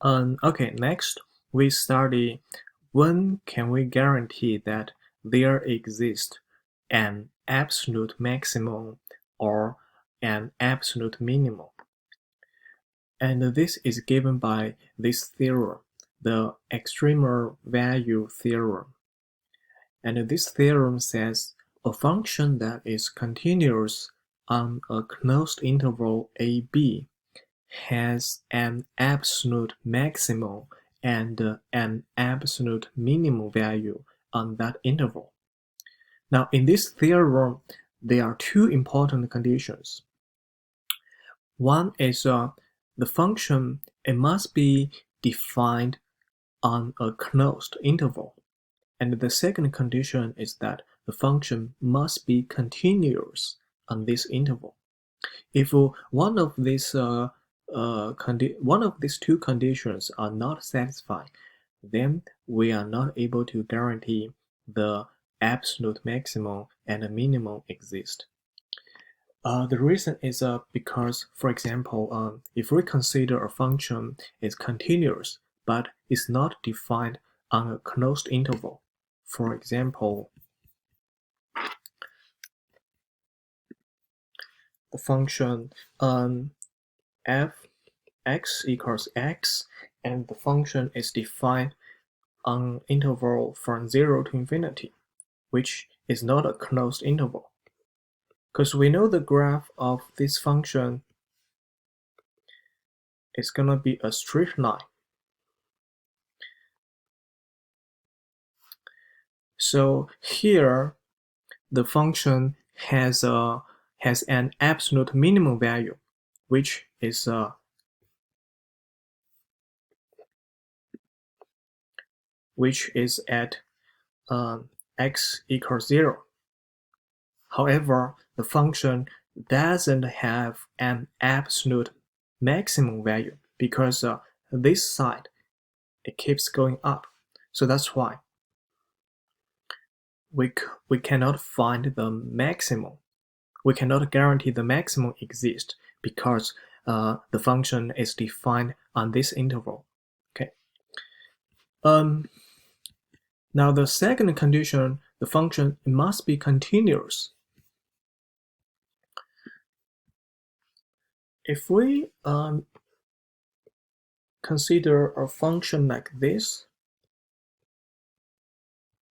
Okay, next we study when can we guarantee that there exists an absolute maximum or an absolute minimum. And this is given by this theorem, the extremal value theorem. And this theorem says a function that is continuous on a closed interval AB has an absolute maximum and an absolute minimum value on that interval. Now, in this theorem, there are two important conditions. One is the function, it must be defined on a closed interval. And the second condition is that the function must be continuous on this interval. If one of these two conditions are not satisfied, then we are not able to guarantee the absolute maximum and minimum exist. The reason is because, for example, if we consider a function is continuous but is not defined on a closed interval, for example, the function f(x) equals x, and the function is defined on interval from 0 to infinity, which is not a closed interval. Because we know the graph of this function is going to be a straight line. So here, the function has an absolute minimum value, which is at x equals 0. However, the function doesn't have an absolute maximum value because this side, it keeps going up. So that's why we cannot find the maximum. We cannot guarantee the maximum exists because the function is defined on this interval. Okay. Now the second condition, the function must be continuous. If we consider a function like this,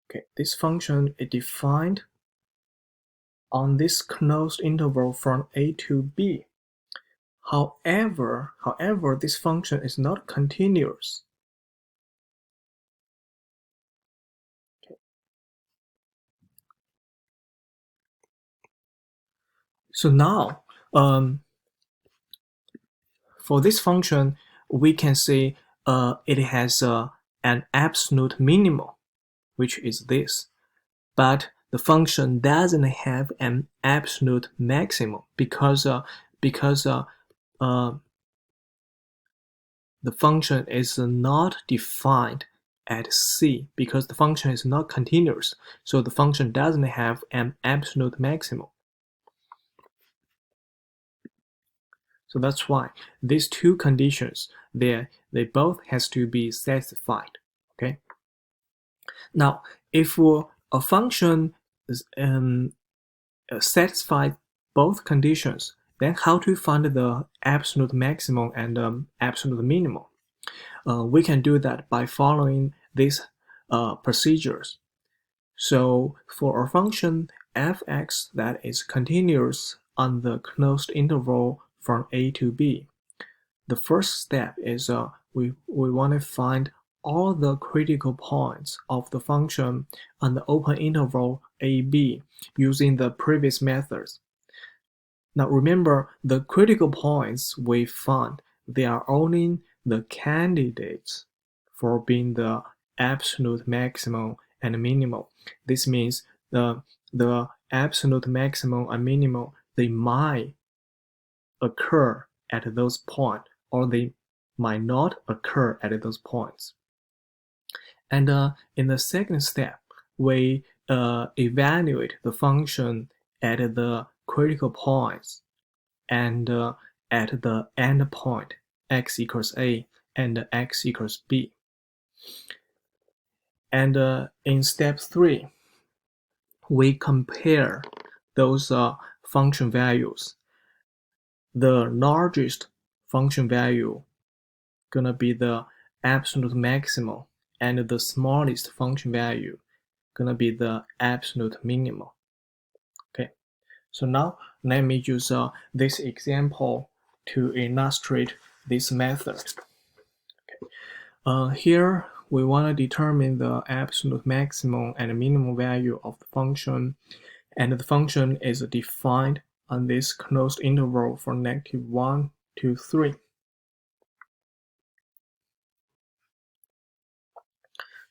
okay, this function is defined on this closed interval from a to b. However, this function is not continuous. Okay. So now, for this function, we can say it has an absolute minimum, which is this. But the function doesn't have an absolute maximum because the function is not defined at C because the function is not continuous. So the function doesn't have an absolute maximum. So that's why these two conditions, they both has to be satisfied. Okay. Now, if a function satisfies both conditions, then how to find the absolute maximum and absolute minimum? We can do that by following these procedures. So for a function f(x) that is continuous on the closed interval from a to b, the first step is we want to find all the critical points of the function on the open interval AB using the previous methods. Now remember, the critical points we found, they are only the candidates for being the absolute maximum and minimum. This means the absolute maximum and minimum, they might occur at those points or they might not occur at those points. And in the second step, we evaluate the function at the critical points and at the end point x equals a and x equals b. And in step 3, we compare those function values. The largest function value gonna be the absolute maximum, and the smallest function value gonna be the absolute minimum. Okay, so now let me use this example to illustrate this method. Here we want to determine the absolute maximum and minimum value of the function, and the function is defined on this closed interval from -1 to 3.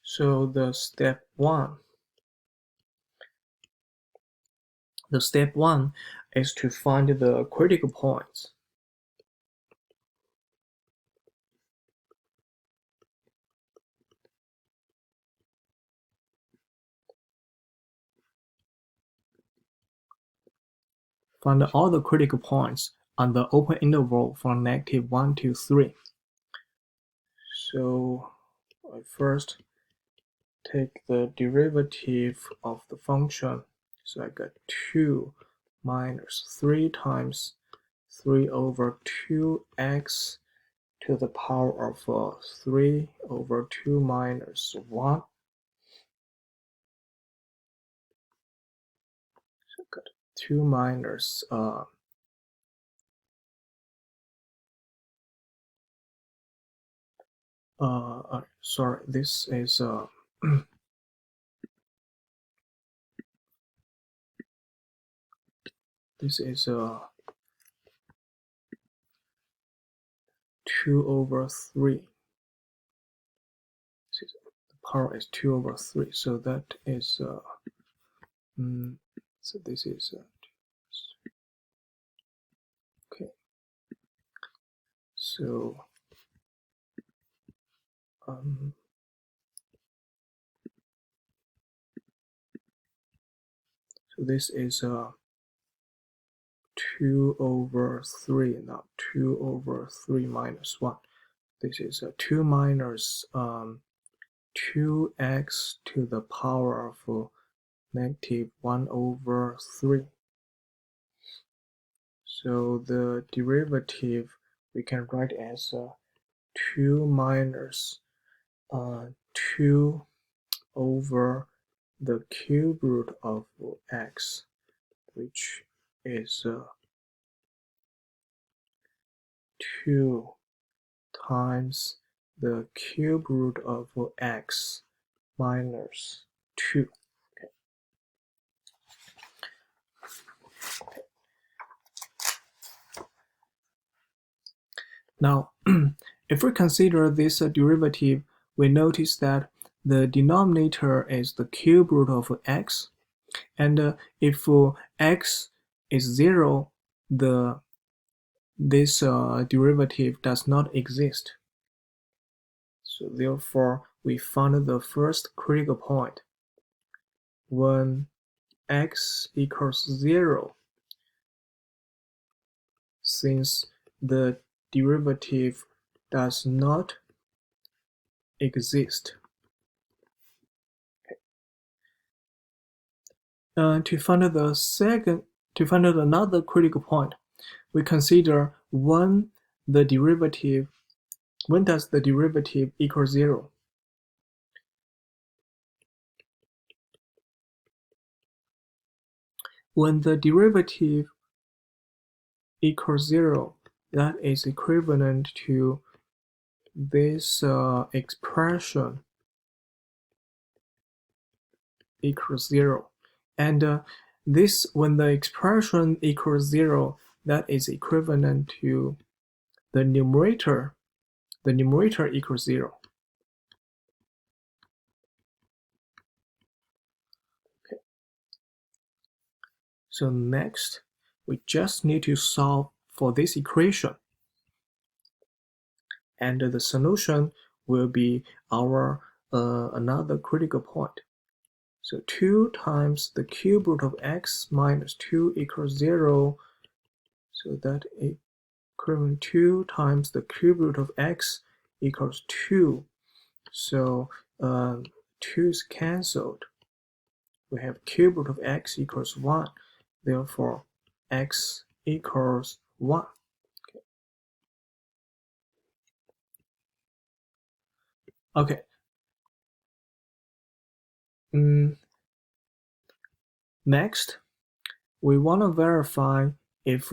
So the step one is to find the critical points. Find all the critical points on the open interval from -1 to 3. So I first take the derivative of the function. So I got 2 minus 3 times 3 over 2x to the power of 3 over 2 minus 1. So I got 2 minus sorry, this is this is 2 over 3. The power is 2 over 3, so that is so this is okay. So so this is 2 over 3, not 2 over 3 minus 1. This is 2 minus 2x to the power of -1 over 3. So the derivative we can write as 2 minus 2 over the cube root of x, which is 2 times the cube root of x minus 2. Okay. Now, if we consider this derivative, we notice that the denominator is the cube root of x, and if x is 0, this derivative does not exist. So therefore, we found the first critical point. When x equals 0, since the derivative does not exist. To find another critical point, we consider when does the derivative equal 0? When the derivative equals 0, that is equivalent to this expression equals 0. And when the expression equals 0, that is equivalent to the numerator equals 0. Okay. So next, we just need to solve for this equation. And the solution will be our another critical point. So 2 times the cube root of x minus 2 equals 0. So that equivalent 2 times the cube root of x equals 2. So 2 is cancelled. We have cube root of x equals 1. Therefore, x equals 1. Okay. Next, we want to verify if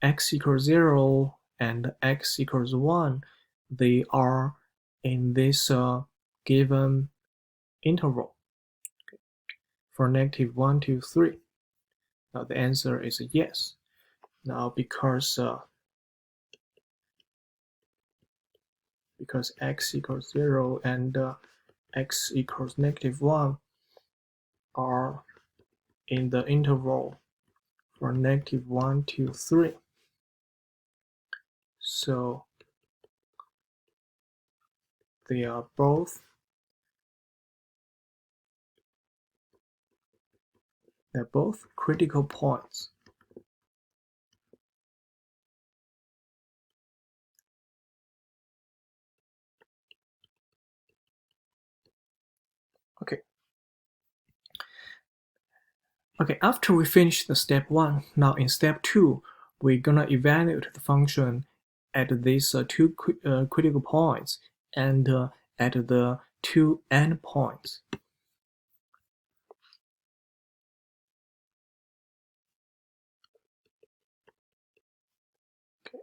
x equals 0 and x equals 1, they are in this given interval for -1 to 3. Now the answer is yes. Now because x equals 0 and x equals -1 are in the interval for -1 to 3. So they are both critical points. Okay. Okay, after we finish the step 1, now in step 2, we're gonna evaluate the function at these two critical points and at the two endpoints. Okay.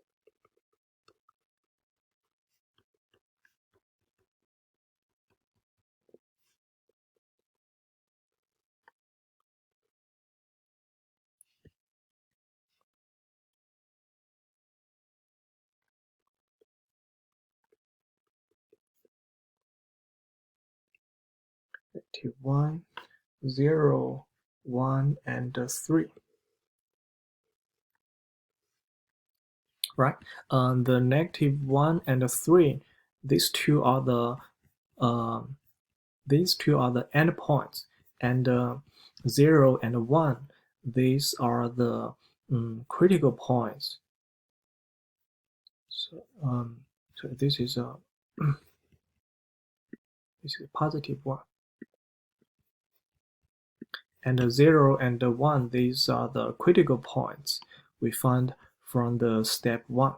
-1, 0, 1, and 3. Right? The -1 and 3, these two are the endpoints, and 0 and 1, these are the critical points. So this is a positive one. And 0 and 1, these are the critical points we found from the step 1.